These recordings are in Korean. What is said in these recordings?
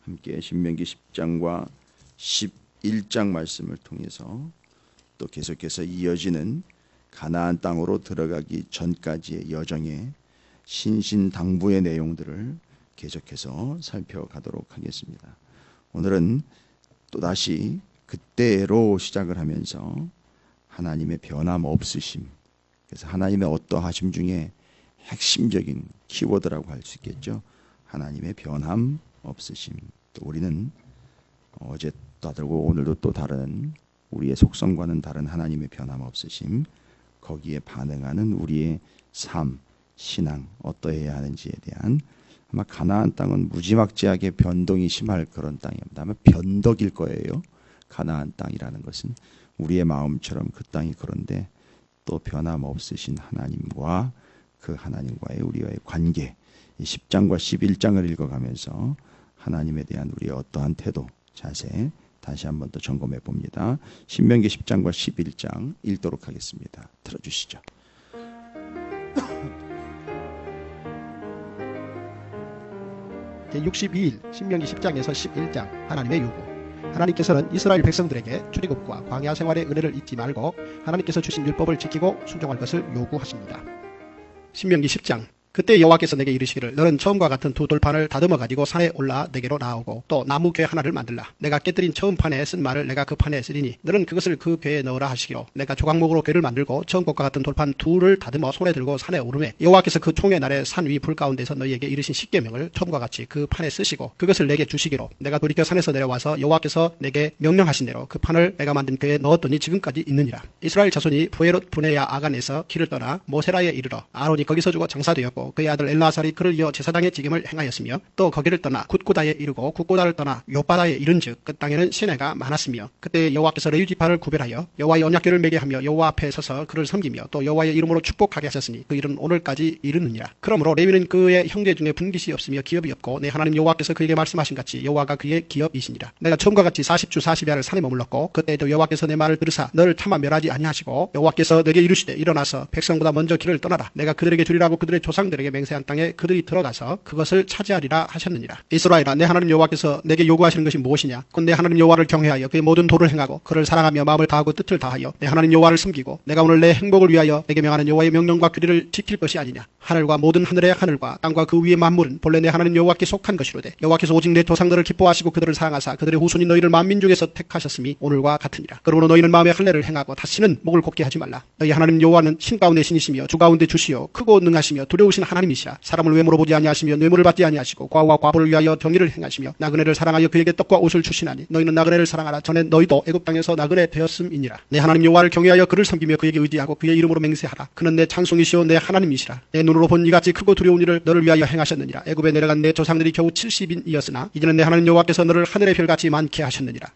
함께 신명기 10장과 11장 말씀을 통해서 또 계속해서 이어지는 가나안 땅으로 들어가기 전까지의 여정의 신신당부의 내용들을 계속해서 살펴가도록 하겠습니다. 오늘은 또다시 그때로 시작을 하면서 하나님의 변함없으심, 그래서 하나님의 어떠하심 중에 핵심적인 키워드라고 할 수 있겠죠. 하나님의 변함없으심. 또 우리는 어제 다르고 오늘도 또 다른 우리의 속성과는 다른 하나님의 변함없으심, 거기에 반응하는 우리의 삶, 신앙 어떠해야 하는지에 대한, 아마 가나안 땅은 무지막지하게 변동이 심할 그런 땅입니다. 아마 변덕일 거예요. 가나안 땅이라는 것은 우리의 마음처럼 그 땅이 그런데 또 변함없으신 하나님과 그 하나님과의 우리와의 관계, 이 10장과 11장을 읽어가면서 하나님에 대한 우리의 어떠한 태도, 자세 다시 한번 더 점검해 봅니다. 신명기 10장과 11장 읽도록 하겠습니다. 들어주시죠. 제62일 신명기 10장에서 11장 하나님의 요구. 하나님께서는 이스라엘 백성들에게 출애굽과 광야 생활의 은혜를 잊지 말고 하나님께서 주신 율법을 지키고 순종할 것을 요구하십니다. 신명기 10장. 그때 여호와께서 내게 이르시기를 너는 처음과 같은 두 돌판을 다듬어 가지고 산에 올라 내게로 나오고 또 나무 궤 하나를 만들라. 내가 깨뜨린 처음 판에 쓴 말을 내가 그 판에 쓰리니 너는 그것을 그 궤에 넣으라 하시기로 내가 조각목으로 궤를 만들고 처음 것과 같은 돌판 둘을 다듬어 손에 들고 산에 오르매 여호와께서 그 총의 날에 산 위 불 가운데서 너희에게 이르신 십계명을 처음과 같이 그 판에 쓰시고 그것을 내게 주시기로 내가 돌이켜 산에서 내려와서 여호와께서 내게 명령하신 대로 그 판을 내가 만든 궤에 넣었더니 지금까지 있느니라. 이스라엘 자손이 부에롯 브네야 아간에서 길을 떠나 모세라에 이르러 아론이 거기서 죽어 장사되었고 그의 아들 엘라살이 그를 이어 제사장의 직임을 행하였으며 또 거기를 떠나 굿고다에 이르고 굿고다를 떠나 요바다에 이른즉 그 땅에는 시내가 많았으며 그때 여호와께서 레위 지파를 구별하여 여호와의 언약궤를 매게 하며 여호와 앞에 서서 그를 섬기며 또 여호와의 이름으로 축복하게 하셨으니 그 일은 오늘까지 이르느니라. 그러므로 레위는 그의 형제 중에 분깃이 없으며 기업이 없고 내 하나님 여호와께서 그에게 말씀하신 같이 여호와가 그의 기업이시니라. 내가 처음과 같이 40주 40야를 산에 머물렀고 그때도 여호와께서 내 말을 들으사 너를 차마 멸하지 아니하시고 여호와께서 내게 이르시되 일어나서 백성보다 먼저 길을 떠나라. 내가 그들에게 주리라고 그들의 조상들에게 맹세한 땅에 그들이 들어가서 그것을 차지하리라 하셨느니라. 이스라엘아, 내 하나님 여호와께서 내게 요구하시는 것이 무엇이냐? 곧 내 하나님 여호와를 경외하여 그의 모든 도를 행하고 그를 사랑하며 마음을 다하고 뜻을 다하여 내 하나님 여호와를 섬기고 내가 오늘 내 행복을 위하여 내게 명하는 여호와의 명령과 규례를 지킬 것이 아니냐? 하늘과 모든 하늘의 하늘과 땅과 그 위의 만물은 본래 내 하나님 여호와께 속한 것이로되 여호와께서 오직 내 조상들을 기뻐하시고 그들을 사랑하사 그들의 후손이 너희를 만민 중에서 택하셨음이 오늘과 같으니라. 그러므로 너희는 마음의 할례를 행하고 다시는 목을 곱게 하지 말라. 너희 하나님 여호와는 신 가운데 신이시며 주 가운데 주시요 크고 능하시며 두려우신 하나님이시라. 사람을 외모로 보지 아니하시며 뇌물을 받지 아니하시고 과와 과부를 위하여 정의를 행하시며 나그네를 사랑하여 그에게 떡과 옷을 주시나니 너희는 나그네를 사랑하라. 전에 너희도 애굽 땅에서 나그네 되었음이니라. 내 하나님 여호와를 경외하여 그를 섬기며 그에게 의지하고 그의 이름으로 맹세하라. 그는 내 찬송이시오 내 하나님이시라. 내 눈으로 본 이같이 크고 두려운 일을 너를 위하여 행하셨느니라. 애굽에 내려간 내 조상들이 겨우 70인이었으나 이제는 내 하나님 여호와께서 너를 하늘의 별같이 많게 하셨느니라.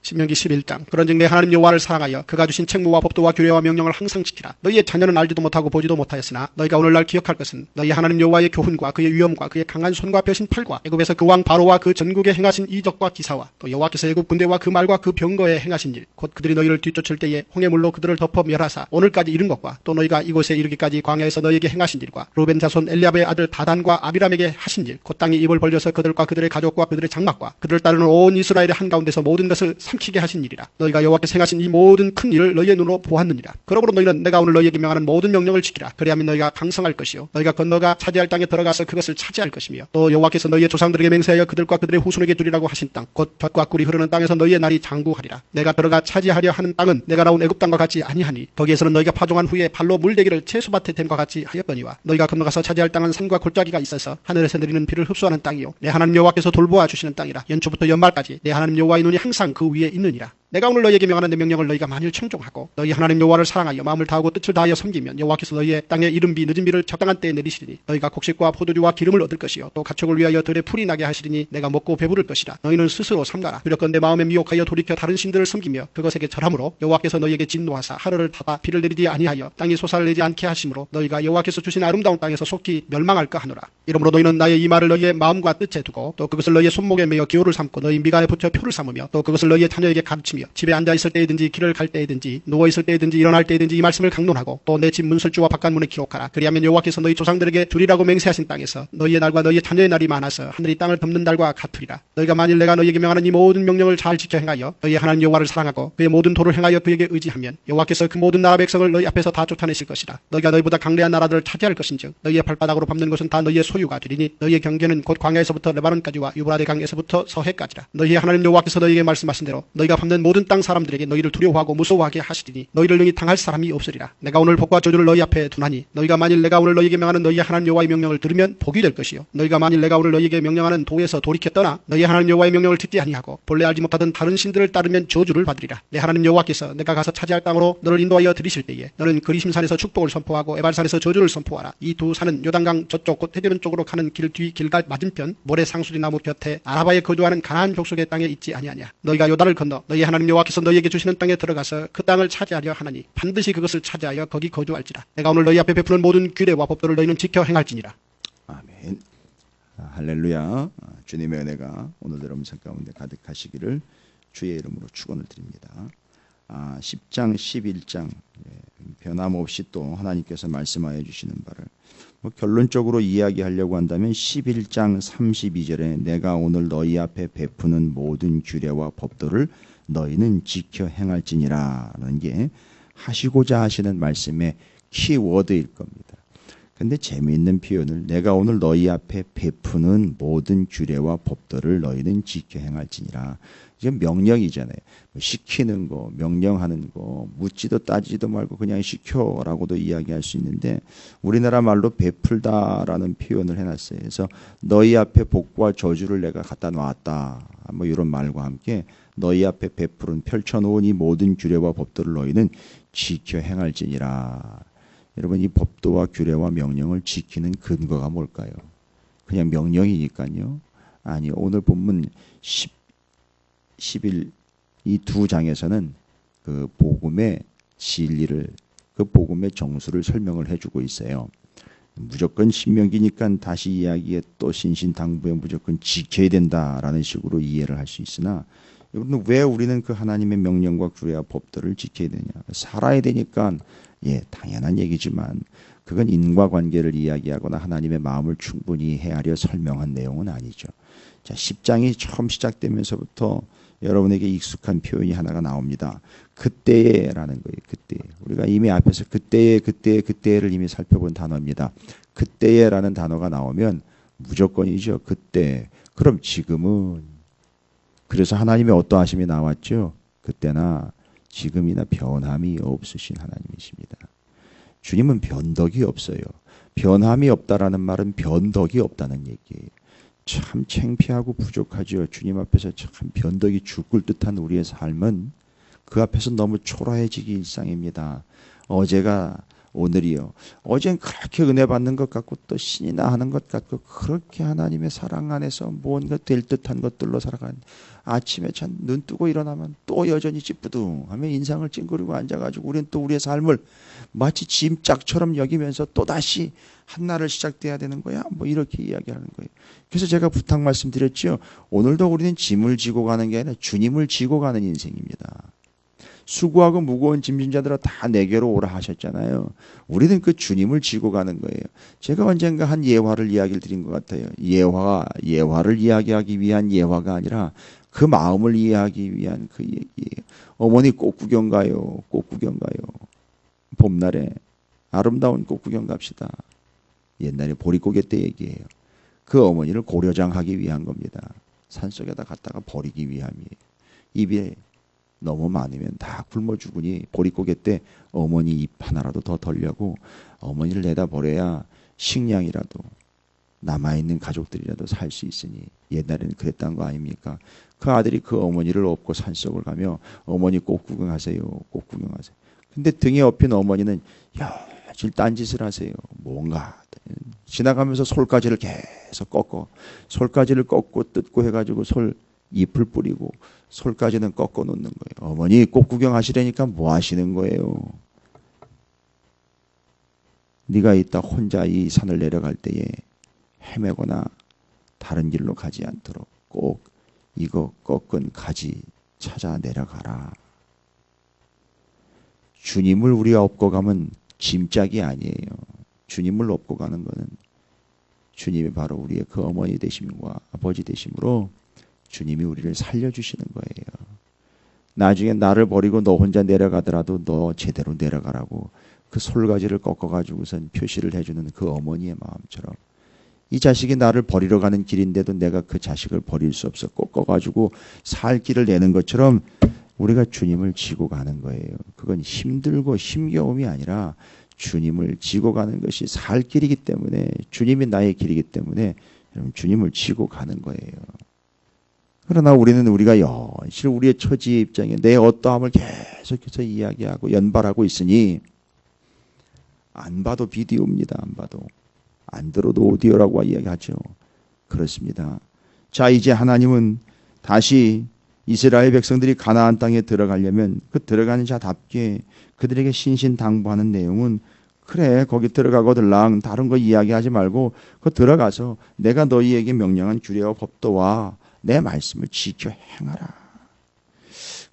신명기 11장. 그런즉 내 하나님 여호와를 사랑하여 그가 주신 책무와 법도와 규례와 명령을 항상 지키라. 너희의 자녀는 알지도 못하고 보지도 못하였으나 너희가 오늘날 기억할 것은 너희 하나님 여호와의 교훈과 그의 위엄과 그의 강한 손과 펴신 팔과 애굽에서 그 왕 바로와 그 전국에 행하신 이적과 기사와 또 여호와께서 애굽 군대와 그 말과 그 병거에 행하신 일, 곧 그들이 너희를 뒤쫓을 때에 홍해물로 그들을 덮어 멸하사 오늘까지 이른 것과 또 너희가 이곳에 이르기까지 광야에서 너희에게 행하신 일과 루벤 자손 엘리압의 아들 다단과 아비람에게 하신 일, 곧 땅이 입을 벌려서 그들과 그들의 가족과 그들의 장막과 그들을 따르는 온 이스라엘의 한가운데서 모든 것을 삼키게 하신 일이라. 너희가 여호와께서 행하신 이 모든 큰 일을 너희의 눈으로 보았느니라. 그러므로 너희는 내가 오늘 너희에게 명하는 모든 명령을 지키라. 그리하면 너희가 강성할 것이요 너희가 건너가 차지할 땅에 들어가서 그것을 차지할 것이며 또 여호와께서 너희의 조상들에게 맹세하여 그들과 그들의 후손에게 주리라고 하신 땅, 곧 젖과 꿀이 흐르는 땅에서 너희의 날이 장구하리라. 내가 들어가 차지하려 하는 땅은 내가 나온 애굽 땅과 같이 아니하니 거기에서는 너희가 파종한 후에 발로 물대기를 채소밭에 댐과 같이 하였거니와 너희가 건너가서 차지할 땅은 산과 골짜기가 있어서 하늘에서 내리는 비를 흡수하는 땅이요 내 하나님 여호와께서 돌보아 주시는 땅이라. 연초부터 연말까지 내 하나님 여호와의 눈이 항상 그 위에 있느니라. 내가 오늘 너희에게 명하는 내 명령을 너희가 만일 청종하고 너희 하나님 여호와를 사랑하여 마음을 다하고 뜻을 다하여 섬기면 여호와께서 너희의 땅에 이른 비 늦은 비를 적당한 때에 내리시리니 너희가 곡식과 포도주와 기름을 얻을 것이요 또 가축을 위하여 들에 풀이 나게 하시리니 내가 먹고 배부를 것이라. 너희는 스스로 삼가라. 두렵건대 마음에 미혹하여 돌이켜 다른 신들을 섬기며 그것에게 절함으로 여호와께서 너희에게 진노하사 하늘을 닫아 비를 내리지 아니하여 땅이 솟아를 내지 않게 하심으로 너희가 여호와께서 주신 아름다운 땅에서 속히 멸망할까 하노라. 이러므로 너희는 나의 이 말을 너희의 마음과 뜻에 두고 또 그것을 너희의 손목에 매어 기호를 삼고 너희 미간에 붙여 표를 삼으며 또 그것을 너희의 자녀에게 가르치며 하시며 집에 앉아 있을 때이든지 길을 갈 때이든지 누워 있을 때이든지 일어날 때이든지 이 말씀을 강론하고 또 내 집 문설주와 바깥문에 기록하라. 그리하면 여호와께서 너희 조상들에게 주리라고 맹세하신 땅에서 너희의 날과 너희의 자녀의 날이 많아서 하늘이 땅을 덮는 날과 같으리라. 너희가 만일 내가 너희에게 명하는 이 모든 명령을 잘 지켜 행하여 너희의 하나님 여호와를 사랑하고 그의 모든 도를 행하여 그에게 의지하면 여호와께서 그 모든 나라 백성을 너희 앞에서 다 쫓아내실 것이라. 너희가 너희보다 강대한 나라들을 차지할 것인즉 너희의 발바닥으로 밟는 것은 다 너희의 소유가 되리니 너희의 경계는 곧 광야에서부터 레바논까지와 유브라데 강에서부터 서해까지라. 너희의 하나님 여호와께서 너희에게 말씀하신 대로 너희가 밟는 모든 땅 사람들에게 너희를 두려워하고 무서워하게 하시리니 너희를 능히 당할 사람이 없으리라. 내가 오늘 복과 저주를 너희 앞에 두나니 너희가 만일 내가 오늘 너희에게 명하는 너희의 하나님 여호와의 명령을 들으면 복이 될 것이요 너희가 만일 내가 오늘 너희에게 명령하는 도에서 돌이켜 떠나 너희의 하나님 여호와의 명령을 듣지 아니하고 본래 알지 못하던 다른 신들을 따르면 저주를 받으리라. 내 하나님 여호와께서 내가 가서 차지할 땅으로 너를 인도하여 들이실 때에 너는 그리심산에서 축복을 선포하고 에발산에서 저주를 선포하라. 이 두 산은 요단강 저쪽 곧 해변 쪽으로 가는 길 뒤 길갈 맞은편 모래 상수리 나무 곁에 아라바에 거주하는 가나안 족속의 땅에 있지 아니하냐. 너희가 요단을 건너 너희 하나님 여호와께서 너희에게 주시는 땅에 들어가서 그 땅을 차지하려 하나니 반드시 그것을 차지하여 거기 거주할지라. 내가 오늘 너희 앞에 베푸는 모든 규례와 법도를 너희는 지켜 행할지니라. 아멘. 할렐루야. 주님의 은혜가 오늘 여러분 가운데 가득하시기를 주의 이름으로 축원을 드립니다. 10장 11장 변함없이 또 하나님께서 말씀하여 주시는 바를 결론적으로 이야기하려고 한다면 11장 32절에 내가 오늘 너희 앞에 베푸는 모든 규례와 법도를 너희는 지켜 행할지니라는 게 하시고자 하시는 말씀의 키워드일 겁니다. 근데 재미있는 표현을 내가 오늘 너희 앞에 베푸는 모든 규례와 법도를 너희는 지켜 행할지니라. 이게 명령이잖아요. 시키는 거, 명령하는 거, 묻지도 따지지도 말고 그냥 시켜라고도 이야기할 수 있는데 우리나라 말로 베풀다라는 표현을 해놨어요. 그래서 너희 앞에 복과 저주를 내가 갖다 놨다. 뭐 이런 말과 함께 너희 앞에 베풀은 펼쳐놓은 이 모든 규례와 법도를 너희는 지켜 행할지니라. 여러분 이 법도와 규례와 명령을 지키는 근거가 뭘까요? 그냥 명령이니까요. 아니 오늘 본문 11 이 두 장에서는 그 복음의 진리를 그 복음의 정수를 설명을 해주고 있어요. 무조건 신명기니까 다시 이야기에 또 신신당부에 무조건 지켜야 된다라는 식으로 이해를 할 수 있으나 여러분 왜 우리는 그 하나님의 명령과 규례와 법도를 지켜야 되냐? 살아야 되니까 당연한 얘기지만 그건 인과관계를 이야기하거나 하나님의 마음을 충분히 헤아려 설명한 내용은 아니죠. 자, 10장이 처음 시작되면서부터 여러분에게 익숙한 표현이 하나가 나옵니다. 그때에라는 거예요. 그때. 우리가 이미 앞에서 그때를 이미 살펴본 단어입니다. 그때에라는 단어가 나오면 무조건이죠. 그때. 그럼 지금은. 그래서 하나님의 어떠하심이 나왔죠. 그때나 지금이나 변함이 없으신 하나님이십니다. 주님은 변덕이 없어요. 변함이 없다라는 말은 변덕이 없다는 얘기예요. 참 창피하고 부족하죠. 주님 앞에서 참 변덕이 죽을 듯한 우리의 삶은 그 앞에서 너무 초라해지기 일상입니다. 어제가 오늘이요. 어젠 그렇게 은혜 받는 것 같고 또 신이나 하는 것 같고 그렇게 하나님의 사랑 안에서 뭔가 될 듯한 것들로 살아가는 아침에 참 눈 뜨고 일어나면 또 여전히 찌뿌둥하며 인상을 찡그리고 앉아가지고 우리는 또 우리의 삶을 마치 짐짝처럼 여기면서 또다시 한날을 시작돼야 되는 거야. 뭐 이렇게 이야기하는 거예요. 그래서 제가 부탁 말씀드렸죠. 오늘도 우리는 짐을 지고 가는 게 아니라 주님을 지고 가는 인생입니다. 수고하고 무거운 짐진 자들아 다 내게로 오라 하셨잖아요. 우리는 그 주님을 지고 가는 거예요. 제가 언젠가 한 예화를 이야기를 드린 것 같아요. 예화를 이야기하기 위한 예화가 아니라 그 마음을 이해하기 위한 그 얘기예요. 어머니 꽃구경 가요. 꽃구경 가요. 봄날에 아름다운 꽃구경 갑시다. 옛날에 보릿고개 때 얘기해요. 그 어머니를 고려장하기 위한 겁니다. 산속에다 갖다가 버리기 위함이에요. 입에 너무 많으면 다 굶어 죽으니 보릿고개 때 어머니 입 하나라도 더 덜려고 어머니를 내다 버려야 식량이라도 남아있는 가족들이라도 살 수 있으니 옛날에는 그랬던 거 아닙니까? 그 아들이 그 어머니를 업고 산속을 가며 어머니 꽃 구경하세요. 꽃 구경하세요. 근데 등에 업힌 어머니는 며칠 딴짓을 하세요. 뭔가 지나가면서 솔가지를 계속 꺾고 솔가지를 꺾고 뜯고 해가지고 솔 잎을 뿌리고 솔까지는 꺾어 놓는 거예요. 어머니 꽃 구경하시려니까 뭐 하시는 거예요? 네가 이따 혼자 이 산을 내려갈 때에 헤매거나 다른 길로 가지 않도록 꼭 이거 꺾은 가지 찾아 내려가라. 주님을 우리가 업고 가면 짐짝이 아니에요. 주님을 업고 가는 것은 주님이 바로 우리의 그 어머니 되심과 아버지 되심으로 주님이 우리를 살려주시는 거예요. 나중에 나를 버리고 너 혼자 내려가더라도 너 제대로 내려가라고 그 솔가지를 꺾어가지고선 표시를 해주는 그 어머니의 마음처럼 이 자식이 나를 버리러 가는 길인데도 내가 그 자식을 버릴 수 없어 꺾어가지고 살 길을 내는 것처럼 우리가 주님을 지고 가는 거예요. 그건 힘들고 힘겨움이 아니라 주님을 지고 가는 것이 살 길이기 때문에 주님이 나의 길이기 때문에 주님을 지고 가는 거예요. 그러나 우리가 연실 우리의 처지의 입장에 내 어떠함을 계속해서 이야기하고 연발하고 있으니 안 봐도 비디오입니다. 안 봐도. 안 들어도 오디오라고 이야기하죠. 그렇습니다. 자, 이제 하나님은 다시 이스라엘 백성들이 가나안 땅에 들어가려면 그 들어가는 자답게 그들에게 신신당부하는 내용은 그래 거기 들어가거들랑 다른 거 이야기하지 말고 그 들어가서 내가 너희에게 명령한 규례와 법도와 내 말씀을 지켜 행하라.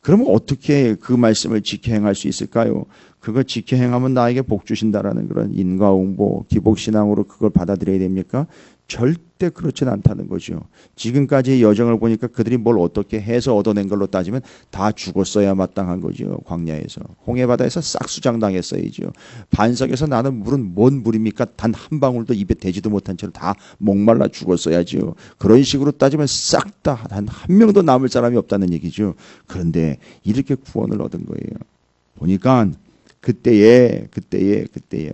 그러면 어떻게 그 말씀을 지켜 행할 수 있을까요? 그거 지켜 행하면 나에게 복 주신다라는 그런 인과응보, 기복신앙으로 그걸 받아들여야 됩니까? 절대 그렇진 않다는 거죠. 지금까지의 여정을 보니까 그들이 뭘 어떻게 해서 얻어낸 걸로 따지면 다 죽었어야 마땅한 거죠. 광야에서. 홍해바다에서 싹수장당했어야죠. 반석에서 나는 물은 뭔 물입니까? 단 한 방울도 입에 대지도 못한 채로 다 목말라 죽었어야죠. 그런 식으로 따지면 싹 다 단 한 명도 남을 사람이 없다는 얘기죠. 그런데 이렇게 구원을 얻은 거예요. 보니까 그때에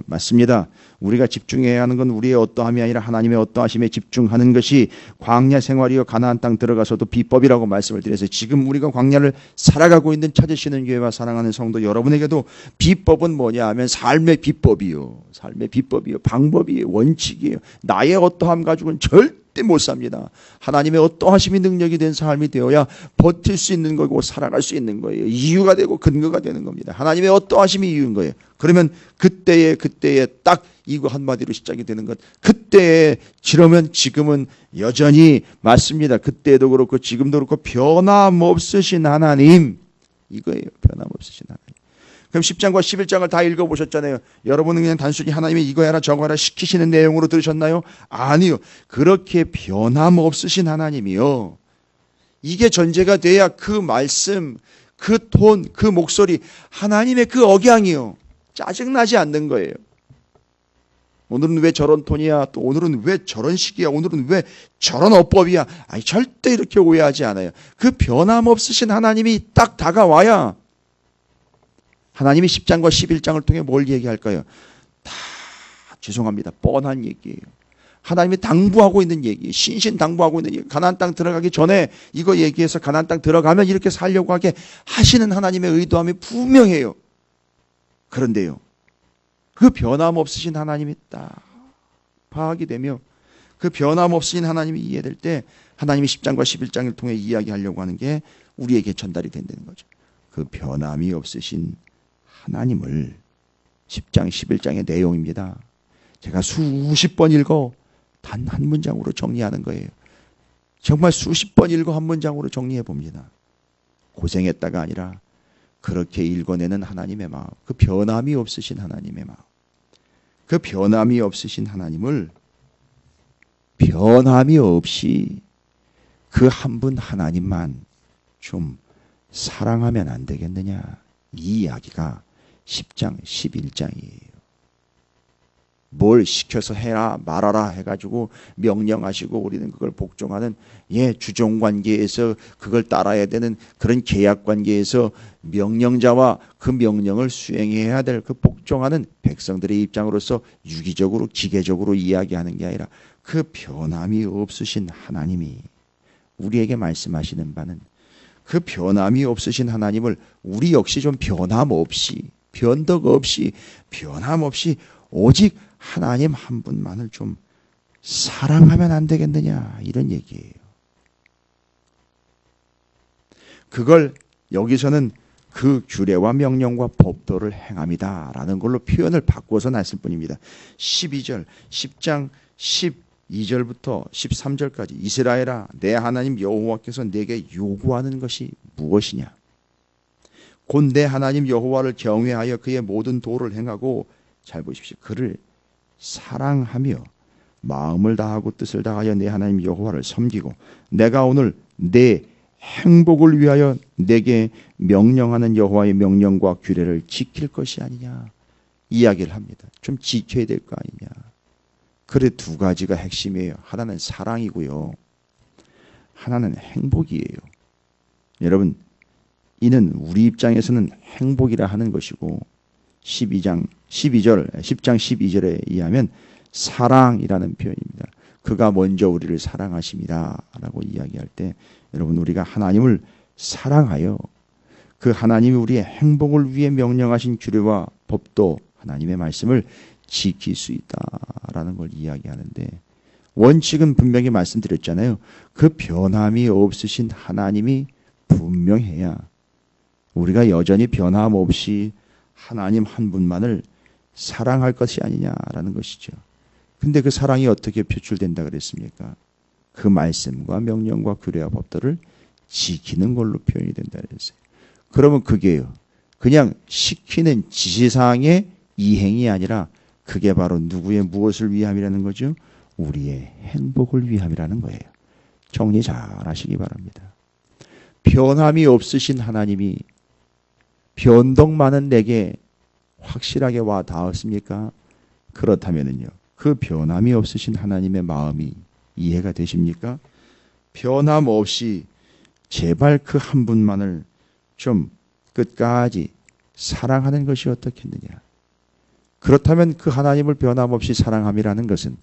맞습니다. 우리가 집중해야 하는 건 우리의 어떠함이 아니라 하나님의 어떠하심에 집중하는 것이 광야 생활이요 가나안 땅 들어가서도 비법이라고 말씀을 드려서 지금 우리가 광야를 살아가고 있는 찾으시는 교회와 사랑하는 성도 여러분에게도 비법은 뭐냐 하면 삶의 비법이요. 삶의 비법이요. 방법이에요. 원칙이에요. 나의 어떠함 가지고는 절대 못 삽니다. 하나님의 어떠하심이 능력이 된 삶이 되어야 버틸 수 있는 거고 살아갈 수 있는 거예요. 이유가 되고 근거가 되는 겁니다. 하나님의 어떠하심이 이유인 거예요. 그러면 그때에 딱 이거 한마디로 시작이 되는 것. 그때에 지르면 지금은 여전히 맞습니다. 그때도 그렇고 지금도 그렇고 변함없으신 하나님. 이거예요. 변함없으신 하나님. 그럼 10장과 11장을 다 읽어보셨잖아요. 여러분은 그냥 단순히 하나님이 이거 해라 저거 해라 시키시는 내용으로 들으셨나요? 아니요. 그렇게 변함없으신 하나님이요. 이게 전제가 돼야 그 말씀, 그 톤, 그 목소리, 하나님의 그 억양이요. 짜증나지 않는 거예요. 오늘은 왜 저런 톤이야? 또 오늘은 왜 저런 식이야? 오늘은 왜 저런 어법이야? 아니 절대 이렇게 오해하지 않아요. 그 변함없으신 하나님이 딱 다가와야 하나님이 10장과 11장을 통해 뭘 얘기할까요? 다 죄송합니다. 뻔한 얘기예요. 하나님이 당부하고 있는 얘기, 신신당부하고 있는 얘기. 가나안 땅 들어가기 전에 이거 얘기해서 가나안 땅 들어가면 이렇게 살려고 하게 하시는 하나님의 의도함이 분명해요. 그런데요. 그 변함없으신 하나님이 딱 파악이 되며 그 변함없으신 하나님이 이해될 때 하나님이 10장과 11장을 통해 이야기하려고 하는 게 우리에게 전달이 된다는 거죠. 그 변함이 없으신 하나님을 10장, 11장의 내용입니다. 제가 수십 번 읽어 단 한 문장으로 정리하는 거예요. 정말 수십 번 읽어 한 문장으로 정리해 봅니다. 고생했다가 아니라 그렇게 읽어내는 하나님의 마음, 그 변함이 없으신 하나님의 마음, 그 변함이 없으신 하나님을 변함이 없이 그 한 분 하나님만 좀 사랑하면 안 되겠느냐. 이 이야기가 10장, 11장이에요. 뭘 시켜서 해라 말아라 해가지고 명령하시고 우리는 그걸 복종하는 주종관계에서 그걸 따라야 되는 그런 계약관계에서 명령자와 그 명령을 수행해야 될 그 복종하는 백성들의 입장으로서 유기적으로 기계적으로 이야기하는 게 아니라 그 변함이 없으신 하나님이 우리에게 말씀하시는 바는 그 변함이 없으신 하나님을 우리 역시 좀 변함없이 변덕 없이 변함없이 오직 하나님 한 분만을 좀 사랑하면 안 되겠느냐 이런 얘기예요. 그걸 여기서는 그 규례와 명령과 법도를 행함이다 라는 걸로 표현을 바꿔서 놨을 뿐입니다. 12절 10장 2절부터 13절까지 이스라엘아 내 하나님 여호와께서 내게 요구하는 것이 무엇이냐? 곧 내 하나님 여호와를 경외하여 그의 모든 도를 행하고 잘 보십시오. 그를 사랑하며 마음을 다하고 뜻을 다하여 내 하나님 여호와를 섬기고 내가 오늘 내 행복을 위하여 내게 명령하는 여호와의 명령과 규례를 지킬 것이 아니냐 이야기를 합니다. 좀 지켜야 될 거 아니냐. 그래 두 가지가 핵심이에요. 하나는 사랑이고요. 하나는 행복이에요. 여러분 이는 우리 입장에서는 행복이라 하는 것이고 10장 12절에 의하면 사랑이라는 표현입니다. 그가 먼저 우리를 사랑하심이라 라고 이야기할 때 여러분 우리가 하나님을 사랑하여 그 하나님이 우리의 행복을 위해 명령하신 규례와 법도 하나님의 말씀을 지킬 수 있다라는 걸 이야기하는데 원칙은 분명히 말씀드렸잖아요. 그 변함이 없으신 하나님이 분명해야 우리가 여전히 변함없이 하나님 한 분만을 사랑할 것이 아니냐라는 것이죠. 근데 그 사랑이 어떻게 표출된다 그랬습니까? 그 말씀과 명령과 규례와 법들을 지키는 걸로 표현이 된다 그랬어요. 그러면 그게요. 그냥 시키는 지시사항의 이행이 아니라 그게 바로 누구의 무엇을 위함이라는 거죠? 우리의 행복을 위함이라는 거예요. 정리 잘 하시기 바랍니다. 변함이 없으신 하나님이 변덕 많은 내게 확실하게 와 닿았습니까? 그렇다면요. 그 변함이 없으신 하나님의 마음이 이해가 되십니까? 변함 없이 제발 그 한 분만을 좀 끝까지 사랑하는 것이 어떻겠느냐. 그렇다면 그 하나님을 변함없이 사랑함이라는 것은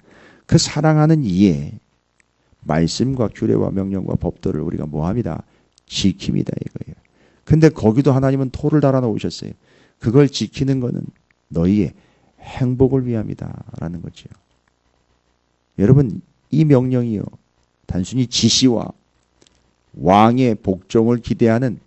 그 사랑하는 이에 말씀과 규례와 명령과 법도를 우리가 뭐합니다? 지킵니다 이거예요. 근데 거기도 하나님은 토를 달아 놓으셨어요. 그걸 지키는 것은 너희의 행복을 위함이다 라는 거죠. 여러분 이 명령이요. 단순히 지시와 왕의 복종을 기대하는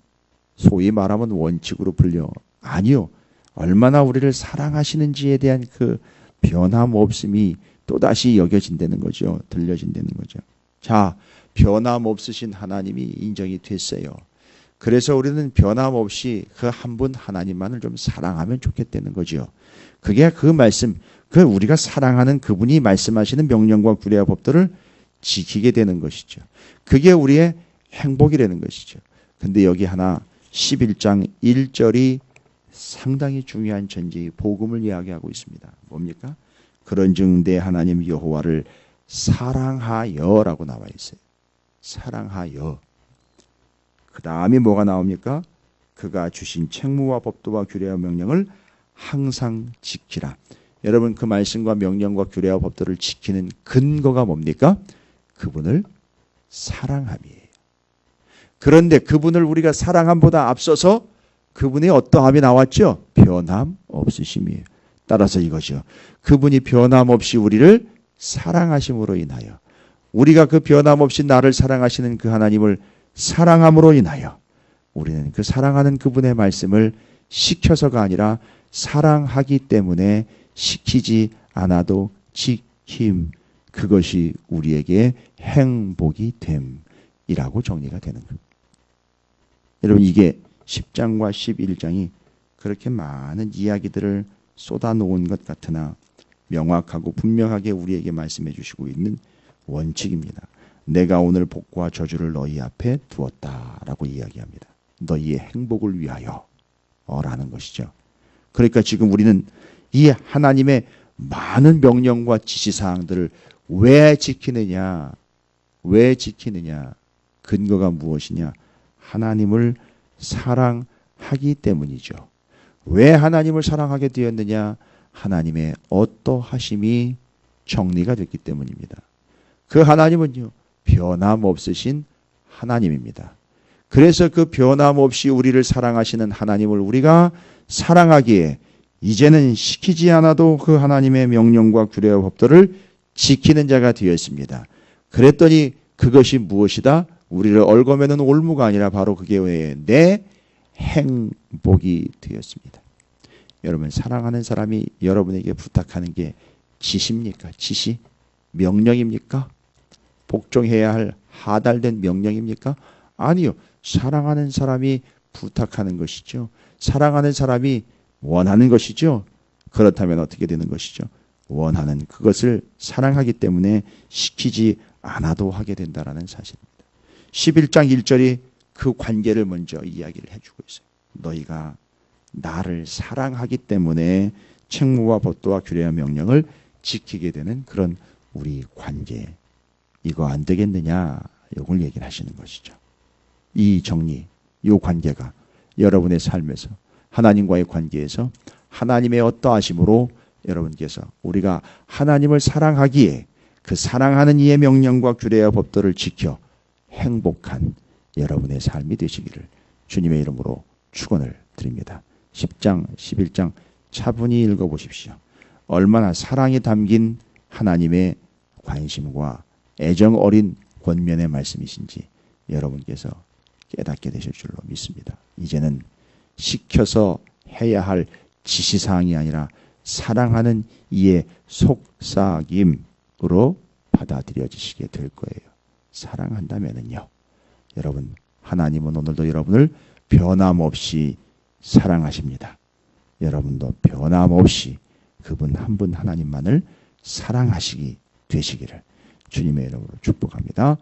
소위 말하면 원칙으로 불려. 아니요. 얼마나 우리를 사랑하시는지에 대한 그 변함없음이 또다시 여겨진다는 거죠. 들려진다는 거죠. 자, 변함없으신 하나님이 인정이 됐어요. 그래서 우리는 변함없이 그 한 분 하나님만을 좀 사랑하면 좋겠다는 거죠. 그게 그 말씀, 그 우리가 사랑하는 그분이 말씀하시는 명령과 규례와 법들을 지키게 되는 것이죠. 그게 우리의 행복이라는 것이죠. 근데 여기 하나 11장 1절이 상당히 중요한 전제의 복음을 이야기하고 있습니다. 뭡니까? 그런즉 내 하나님 여호와를 사랑하여라고 나와 있어요. 사랑하여. 그 다음에 뭐가 나옵니까? 그가 주신 책무와 법도와 규례와 명령을 항상 지키라. 여러분 그 말씀과 명령과 규례와 법도를 지키는 근거가 뭡니까? 그분을 사랑함이에요. 그런데 그분을 우리가 사랑함보다 앞서서 그분의 어떠함이 나왔죠? 변함 없으심이에요. 따라서 이거죠. 그분이 변함 없이 우리를 사랑하심으로 인하여 우리가 그 변함 없이 나를 사랑하시는 그 하나님을 사랑함으로 인하여 우리는 그 사랑하는 그분의 말씀을 시켜서가 아니라 사랑하기 때문에 시키지 않아도 지킴. 그것이 우리에게 행복이 됨이라고 정리가 되는 겁니다. 여러분 이게 10장과 11장이 그렇게 많은 이야기들을 쏟아놓은 것 같으나 명확하고 분명하게 우리에게 말씀해 주시고 있는 원칙입니다. 내가 오늘 복과 저주를 너희 앞에 두었다라고 이야기합니다. 너희의 행복을 위하여 라는 것이죠. 그러니까 지금 우리는 이 하나님의 많은 명령과 지시사항들을 왜 지키느냐? 왜 지키느냐? 근거가 무엇이냐? 하나님을 사랑하기 때문이죠. 왜 하나님을 사랑하게 되었느냐? 하나님의 어떠하심이 정리가 됐기 때문입니다. 그 하나님은요. 변함없으신 하나님입니다. 그래서 그 변함없이 우리를 사랑하시는 하나님을 우리가 사랑하기에 이제는 시키지 않아도 그 하나님의 명령과 규례와 법도를 지키는 자가 되었습니다. 그랬더니 그것이 무엇이다? 우리를 얽어매는 올무가 아니라 바로 그게 왜 내 행복이 되었습니다. 여러분 사랑하는 사람이 여러분에게 부탁하는 게 지시입니까? 지시? 명령입니까? 복종해야 할 하달된 명령입니까? 아니요. 사랑하는 사람이 부탁하는 것이죠. 사랑하는 사람이 원하는 것이죠. 그렇다면 어떻게 되는 것이죠? 원하는 그것을 사랑하기 때문에 시키지 않아도 하게 된다는 사실입니다. 11장 1절이 그 관계를 먼저 이야기를 해주고 있어요. 너희가 나를 사랑하기 때문에 책무와 법도와 규례와 명령을 지키게 되는 그런 우리 관계. 이거 안 되겠느냐? 이걸 얘기를 하시는 것이죠. 이 정리, 이 관계가 여러분의 삶에서 하나님과의 관계에서 하나님의 어떠하심으로 여러분께서 우리가 하나님을 사랑하기에 그 사랑하는 이의 명령과 규례와 법도를 지켜 행복한 여러분의 삶이 되시기를 주님의 이름으로 축원을 드립니다. 10장, 11장 차분히 읽어보십시오. 얼마나 사랑이 담긴 하나님의 관심과 애정 어린 권면의 말씀이신지 여러분께서 깨닫게 되실 줄로 믿습니다. 이제는 시켜서 해야 할 지시사항이 아니라 사랑하는 이의 속삭임으로 받아들여지시게 될 거예요. 사랑한다면은요. 여러분, 하나님은 오늘도 여러분을 변함없이 사랑하십니다. 여러분도 변함없이 그분 한 분 하나님만을 사랑하시기 되시기를 주님의 이름으로 축복합니다.